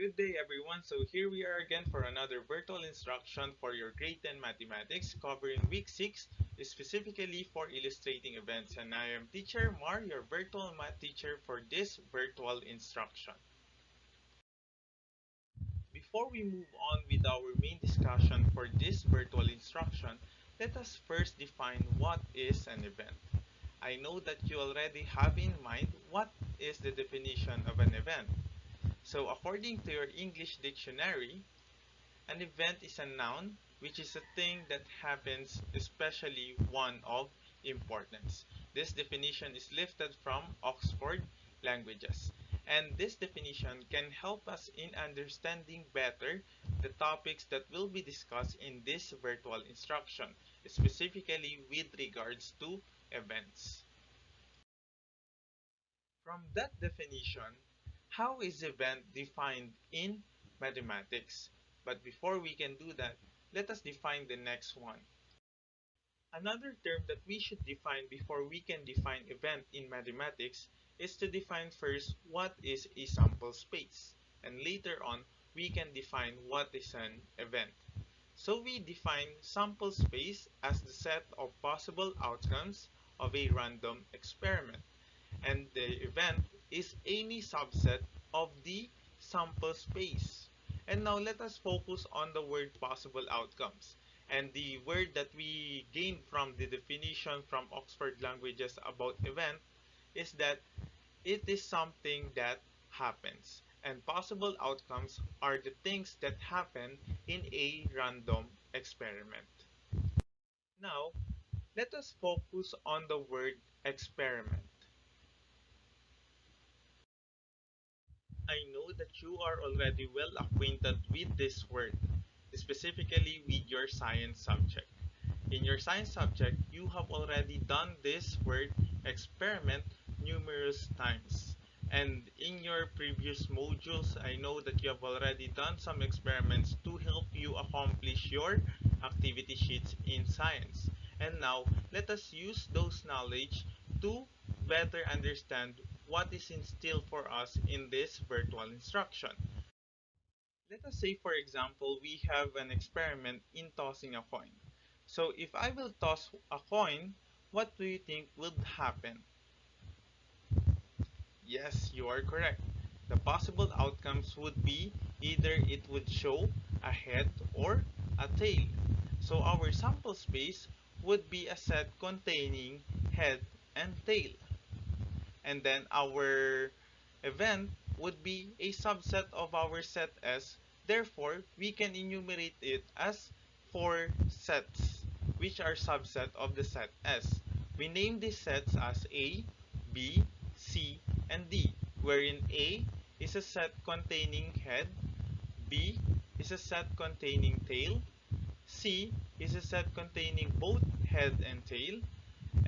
Good day everyone. So here we are again for another virtual instruction for your grade 10 mathematics covering week 6 specifically for illustrating events, and I am teacher Mar, your virtual math teacher for this virtual instruction. Before we move on with our main discussion for this virtual instruction, let us first define what is an event. I know that you already have in mind what is the definition of an event. So according to your English dictionary, an event is a noun which is a thing that happens, especially one of importance. This definition is lifted from Oxford Languages. And this definition can help us in understanding better the topics that will be discussed in this virtual instruction, specifically with regards to events. From that definition, how is event defined in mathematics? But before we can do that, let us define the next one. Another term that we should define before we can define event in mathematics is to define first what is a sample space, and later on we can define what is an event. So we define sample space as the set of possible outcomes of a random experiment, and the event is any subset of the sample space. And now let us focus on the word possible outcomes. And the word that we gained from the definition from Oxford Languages about event is that it is something that happens. And possible outcomes are the things that happen in a random experiment. Now, let us focus on the word experiment. I know that you are already well acquainted with this word, specifically with your science subject. In your science subject, you have already done this word experiment numerous times. And in your previous modules, I know that you have already done some experiments to help you accomplish your activity sheets in science. And now, let us use those knowledge to better understand what is in still for us in this virtual instruction. Let us say, for example, we have an experiment in tossing a coin. So if I will toss a coin, what do you think would happen? Yes, you are correct. The possible outcomes would be either it would show a head or a tail. So our sample space would be a set containing head and tail. And then our event would be a subset of our set S. Therefore, we can enumerate it as 4 sets, which are subset of the set S. We name these sets as A, B, C, and D, wherein A is a set containing head, B is a set containing tail, C is a set containing both head and tail,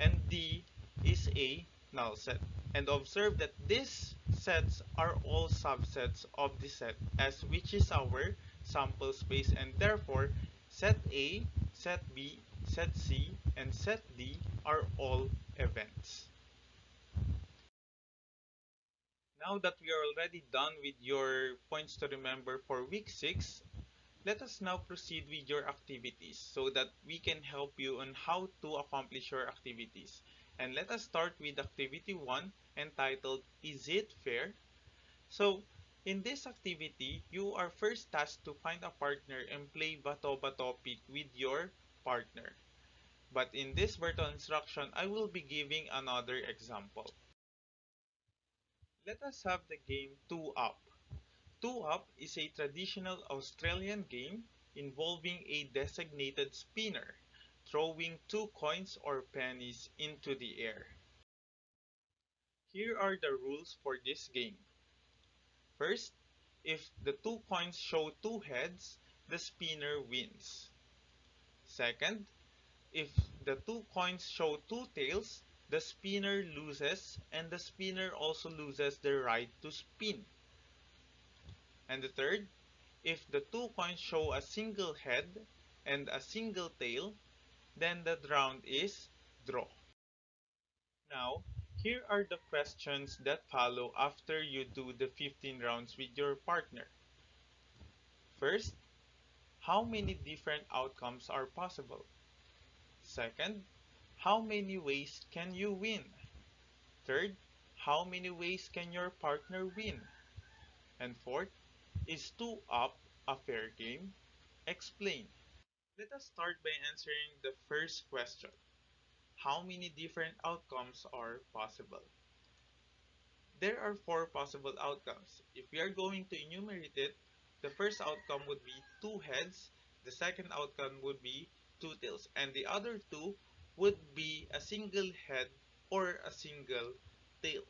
and D is a null set. And observe that these sets are all subsets of the set S, which is our sample space, and therefore set A, set B, set C, and set D are all events. Now that we are already done with your points to remember for week 6, let us now proceed with your activities so that we can help you on how to accomplish your activities. And let us start with activity 1, entitled Is It Fair? So, in this activity, you are first tasked to find a partner and play bato-bato pick with your partner. But in this virtual instruction, I will be giving another example. Let us have the game 2 Up. 2 Up is a traditional Australian game involving a designated spinner throwing 2 coins or pennies into the air. Here are the rules for this game. First, if the 2 coins show 2 heads, the spinner wins. Second, if the 2 coins show 2 tails, the spinner loses, and the spinner also loses the right to spin. And the third, if the 2 coins show a single head and a single tail, then the round is draw. Now, here are the questions that follow after you do the 15 rounds with your partner. First, how many different outcomes are possible? Second, how many ways can you win? Third, how many ways can your partner win? And fourth, is 2 up a fair game? Explain. Let us start by answering the first question. How many different outcomes are possible? There are 4 possible outcomes. If we are going to enumerate it, the first outcome would be 2 heads, the second outcome would be 2 tails, and the other two would be a single head or a single tail,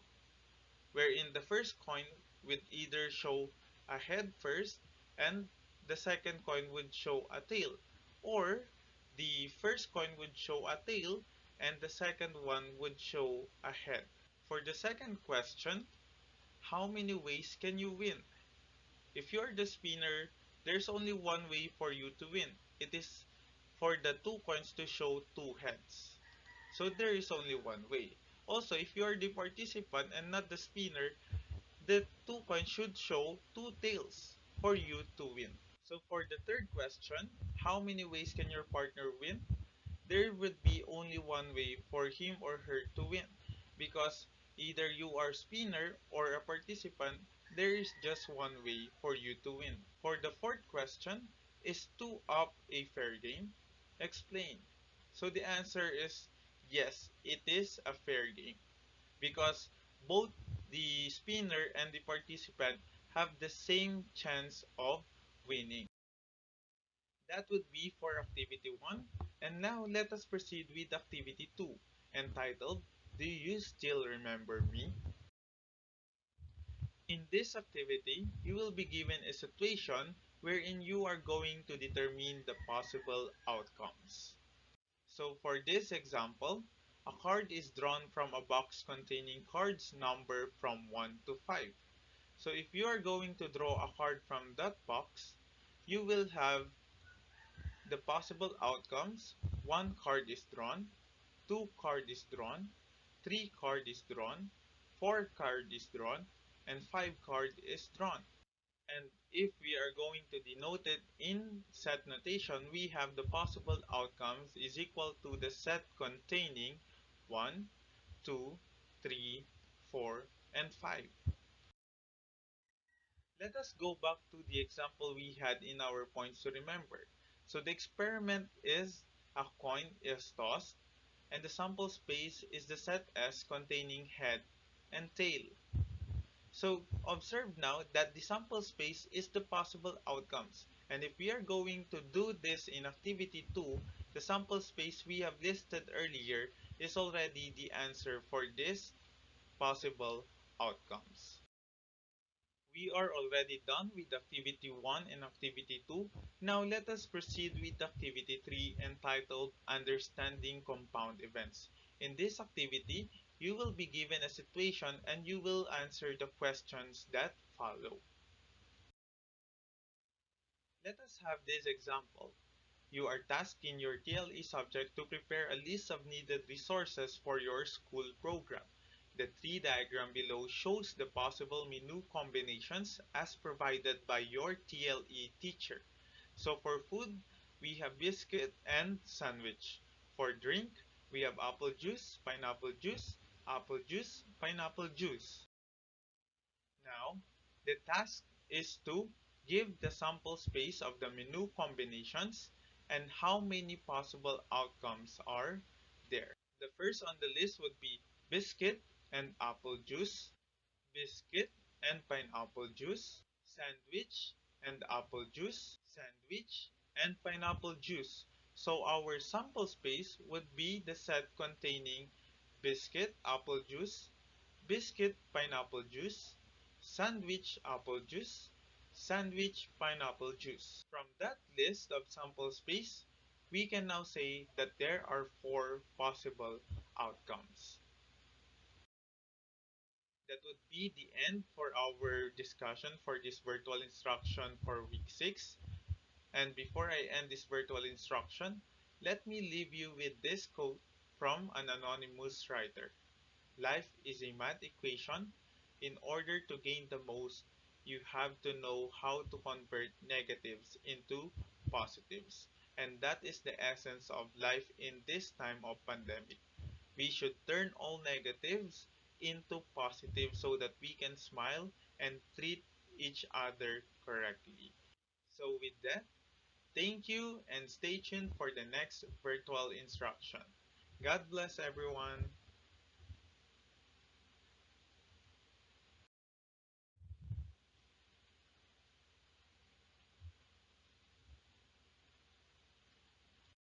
wherein the first coin would either show a head first and the second coin would show a tail, or the first coin would show a tail and the second one would show a head. For the second question, how many ways can you win? If you are the spinner, there's only one way for you to win. It is for the 2 coins to show 2 heads. So there is only one way. Also, if you are the participant and not the spinner, the 2 coins should show 2 tails for you to win. So for the third question, how many ways can your partner win? There would be only one way for him or her to win, because either you are spinner or a participant, there is just one way for you to win. For the fourth question, is 2 up a fair game? Explain. So the answer is yes, it is a fair game, because both the spinner and the participant have the same chance of winning. That would be for activity 1. And now let us proceed with activity 2, entitled, Do You Still Remember Me? In this activity, you will be given a situation wherein you are going to determine the possible outcomes. So for this example, a card is drawn from a box containing cards numbered from 1 to 5. So if you are going to draw a card from that box, you will have the possible outcomes: 1 card is drawn, 2 card is drawn, 3 card is drawn, 4 card is drawn, and 5 card is drawn. And if we are going to denote it in set notation, we have the possible outcomes is equal to the set containing 1, 2, 3, 4, and 5. Let us go back to the example we had in our points to remember. So the experiment is a coin is tossed and the sample space is the set S containing head and tail. So observe now that the sample space is the possible outcomes. And if we are going to do this in activity 2, the sample space we have listed earlier is already the answer for this possible outcomes. We are already done with activity 1 and activity 2. Now let us proceed with activity 3, entitled Understanding Compound Events. In this activity, you will be given a situation and you will answer the questions that follow. Let us have this example. You are tasked in your TLE subject to prepare a list of needed resources for your school program. The tree diagram below shows the possible menu combinations as provided by your TLE teacher. So for food, we have biscuit and sandwich. For drink, we have apple juice, pineapple juice. Now, the task is to give the sample space of the menu combinations and how many possible outcomes are there. The first on the list would be biscuit and apple juice, biscuit and pineapple juice, sandwich and apple juice, sandwich and pineapple juice. So our sample space would be the set containing biscuit, apple juice, biscuit, pineapple juice, sandwich, apple juice, sandwich, pineapple juice. From that list of sample space, we can now say that there are 4 possible outcomes. That would be the end for our discussion for this virtual instruction for week 6. And before I end this virtual instruction, let me leave you with this quote from an anonymous writer. Life is a math equation. In order to gain the most, you have to know how to convert negatives into positives. And that is the essence of life in this time of pandemic. We should turn all negatives into positives so that we can smile and treat each other correctly. So, with that, thank you and stay tuned for the next virtual instruction. God bless everyone.